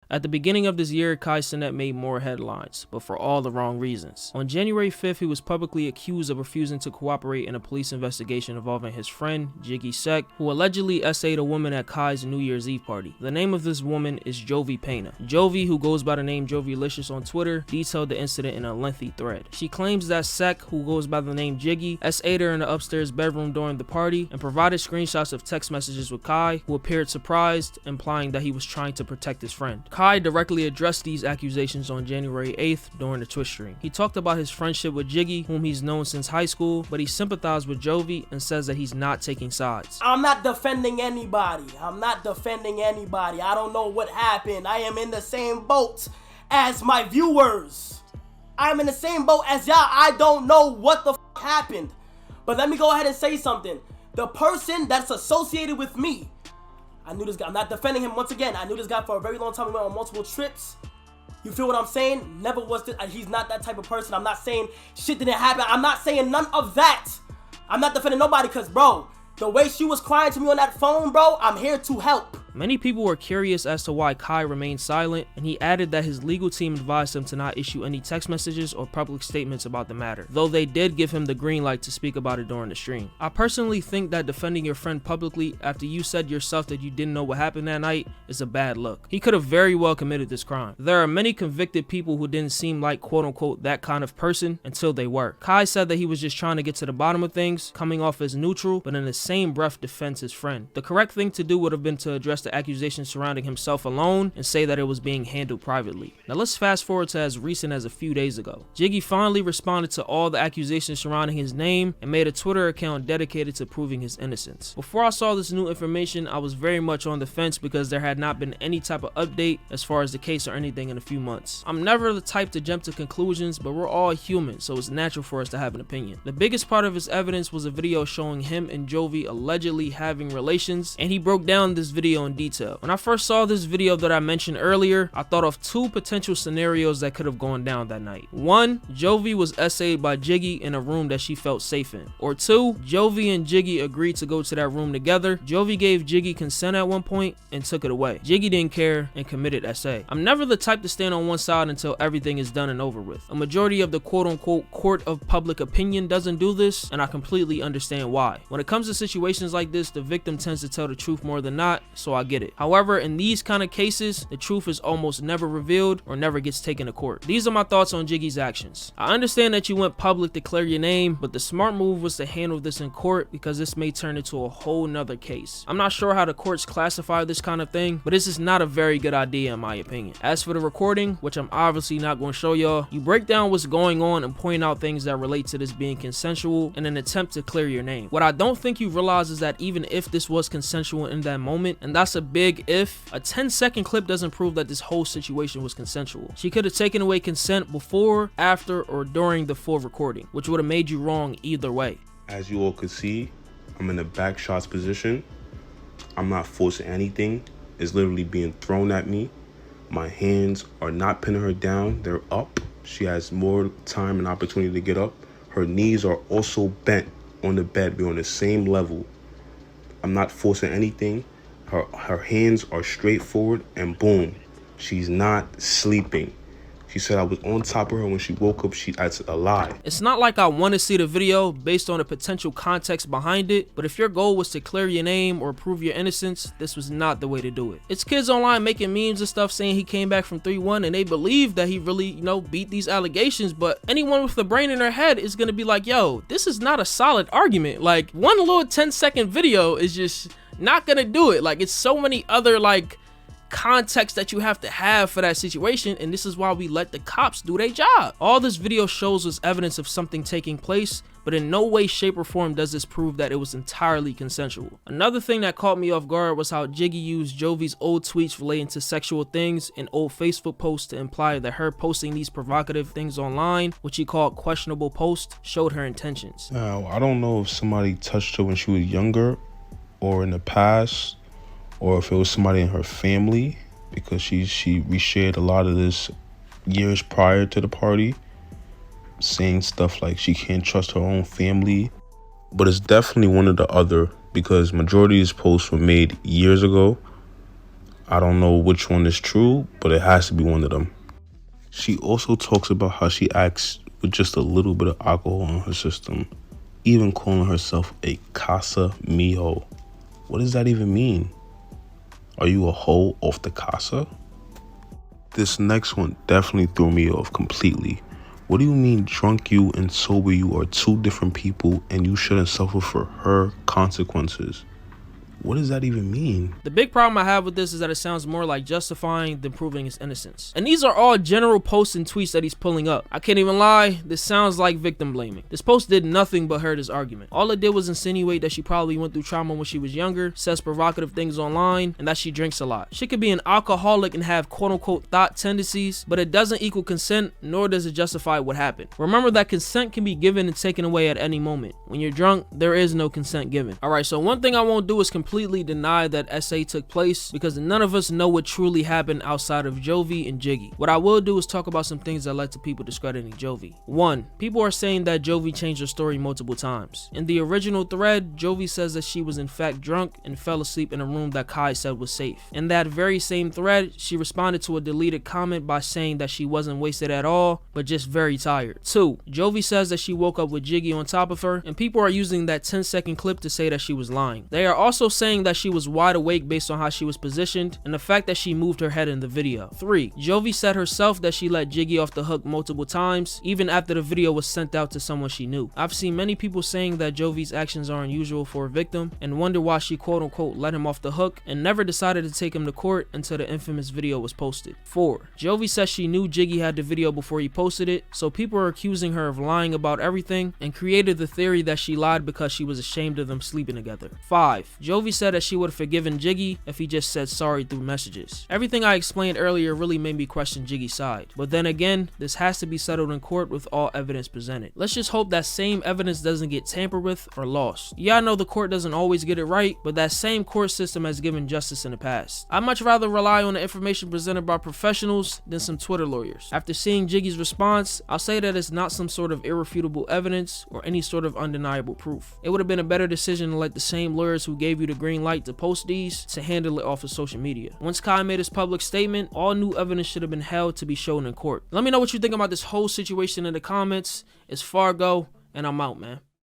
At the beginning of this year, Cenat made more headlines, but for all the wrong reasons. On January 5th, he was publicly accused of refusing to cooperate in a police investigation involving his friend, Djigui Seck, who allegedly essayed a woman at Kai's New Year's Eve party. The name of this woman is Jovi Pena. Jovi, who goes by the name Jovilicious on Twitter, detailed the incident in a lengthy thread. She claims that Seck, who goes by the name Jiggy, essayed her in the upstairs bedroom during the party and provided screenshots of text messages with Kai, who appeared surprised, implying that he was trying to protect his friend. Kai directly addressed these accusations on January 8th during the Twitch stream. He talked about his friendship with Jiggy, whom he's known since high school, but he sympathized with Jovi and says that he's not taking sides. I'm not defending anybody. I don't know what happened. I am in the same boat as my viewers. I'm in the same boat as y'all. I don't know what the happened. But let me go ahead and say something. The person that's associated with me, I knew this guy. I'm not defending him once again. I knew this guy for a very long time. We went on multiple trips. You feel what I'm saying? Never was this. He's not that type of person. I'm not saying shit didn't happen. I'm not saying none of that. I'm not defending nobody because, bro, the way she was crying to me on that phone, bro, I'm here to help. Many people were curious as to why Kai remained silent, and he added that his legal team advised him to not issue any text messages or public statements about the matter, though they did give him the green light to speak about it during the stream. I personally think that defending your friend publicly after you said yourself that you didn't know what happened that night is a bad look. He could have very well committed this crime. There are many convicted people who didn't seem like quote-unquote that kind of person until they were. Kai said that he was just trying to get to the bottom of things, coming off as neutral, but in the same breath defends his friend. The correct thing to do would have been to address the accusations surrounding himself alone and say that it was being handled privately. Now let's fast forward to as recent as a few days ago. Jiggy finally responded to all the accusations surrounding his name and made a Twitter account dedicated to proving his innocence. Before I saw this new information, I was very much on the fence because there had not been any type of update as far as the case or anything in a few months. I'm never the type to jump to conclusions, but we're all human, so it's natural for us to have an opinion. The biggest part of his evidence was a video showing him and Jovi allegedly having relations, and he broke down this video in detail. When I first saw this video that I mentioned earlier, I thought of two potential scenarios that could have gone down that night. One, Jovi was essayed by Jiggy in a room that she felt safe in. Or two, Jovi and Jiggy agreed to go to that room together. Jovi gave Jiggy consent at one point and took it away. Jiggy didn't care and committed essay. I'm never the type to stand on one side until everything is done and over with. A majority of the quote-unquote court of public opinion doesn't do this, and I completely understand why. When it comes to situations like this, the victim tends to tell the truth more than not, so I get it. However, in these kind of cases, the truth is almost never revealed or never gets taken to court. These are my thoughts on Jiggy's actions. I understand that you went public to clear your name, but the smart move was to handle this in court because this may turn into a whole nother case. I'm not sure how the courts classify this kind of thing, but this is not a very good idea in my opinion. As for the recording, which I'm obviously not going to show y'all, you break down what's going on and point out things that relate to this being consensual in an attempt to clear your name. What I don't think you realize is that even if this was consensual in that moment, and that's a big if, a 10-second clip doesn't prove that this whole situation was consensual. She could have taken away consent before, after, or during the full recording, which would have made you wrong either way. As you all could see, I'm in a back shots position. I'm not forcing anything. It's literally being thrown at me. My hands are not pinning her down. They're up. She has more time and opportunity to get up. Her knees are also bent on the bed. We're on the same level. I'm not forcing anything. Her hands are straight forward and boom, she's not sleeping. She said I was on top of her when she woke up. That's a lie. It's not like I want to see the video based on the potential context behind it, but if your goal was to clear your name or prove your innocence, this was not the way to do it. It's kids online making memes and stuff saying he came back from 3-1 and they believe that he really, beat these allegations, but anyone with the brain in their head is going to be like, yo, this is not a solid argument. Like, one little 10-second video is just not going to do it. Like, it's so many other, context that you have to have for that situation, and this is why we let the cops do their job. All this video shows us evidence of something taking place, but in no way, shape, or form does this prove that it was entirely consensual. Another thing that caught me off guard was how Jiggy used Jovi's old tweets relating to sexual things and old Facebook posts to imply that her posting these provocative things online, which he called questionable posts, showed her intentions. Now, I don't know if somebody touched her when she was younger or in the past, or if it was somebody in her family, because we shared a lot of this years prior to the party, saying stuff like she can't trust her own family. But it's definitely one or the other, because majority of these posts were made years ago. I don't know which one is true, but it has to be one of them. She also talks about how she acts with just a little bit of alcohol in her system, even calling herself a casa mijo. What does that even mean? Are you a hoe off the casa? This next one definitely threw me off completely. What do you mean drunk you and sober you are two different people and you shouldn't suffer for her consequences? What does that even mean? The big problem I have with this is that it sounds more like justifying than proving his innocence. And these are all general posts and tweets that he's pulling up. I can't even lie, this sounds like victim blaming. This post did nothing but hurt his argument. All it did was insinuate that she probably went through trauma when she was younger, says provocative things online, and that she drinks a lot. She could be an alcoholic and have quote-unquote thought tendencies, but it doesn't equal consent, nor does it justify what happened. Remember that consent can be given and taken away at any moment. When you're drunk, there is no consent given. Alright, so one thing I won't do is completely deny that SA took place because none of us know what truly happened outside of Jovi and Jiggy. What I will do is talk about some things that led to people discrediting Jovi. 1. People are saying that Jovi changed her story multiple times. In the original thread, Jovi says that she was in fact drunk and fell asleep in a room that Kai said was safe. In that very same thread, she responded to a deleted comment by saying that she wasn't wasted at all, but just very tired. 2. Jovi says that she woke up with Jiggy on top of her, and people are using that 10-second clip to say that she was lying. They are also saying that she was wide awake based on how she was positioned and the fact that she moved her head in the video. 3. Jovi said herself that she let Jiggy off the hook multiple times, even after the video was sent out to someone she knew. I've seen many people saying that Jovi's actions are unusual for a victim and wonder why she quote unquote let him off the hook and never decided to take him to court until the infamous video was posted. 4. Jovi says she knew Jiggy had the video before he posted it, so people are accusing her of lying about everything and created the theory that she lied because she was ashamed of them sleeping together. 5. Jovi said that she would have forgiven Jiggy if he just said sorry through messages. Everything I explained earlier really made me question Jiggy's side, but then again, this has to be settled in court with all evidence presented. Let's just hope that same evidence doesn't get tampered with or lost. Yeah, I know the court doesn't always get it right, but that same court system has given justice in the past. I'd much rather rely on the information presented by professionals than some Twitter lawyers. After seeing Jiggy's response, I'll say that it's not some sort of irrefutable evidence or any sort of undeniable proof. It would have been a better decision to let the same lawyers who gave you the green light to post these to handle it off of social media. Once Kai made his public statement, all new evidence should have been held to be shown in court. Let me know what you think about this whole situation in the comments. It's Fargo, and I'm out, man.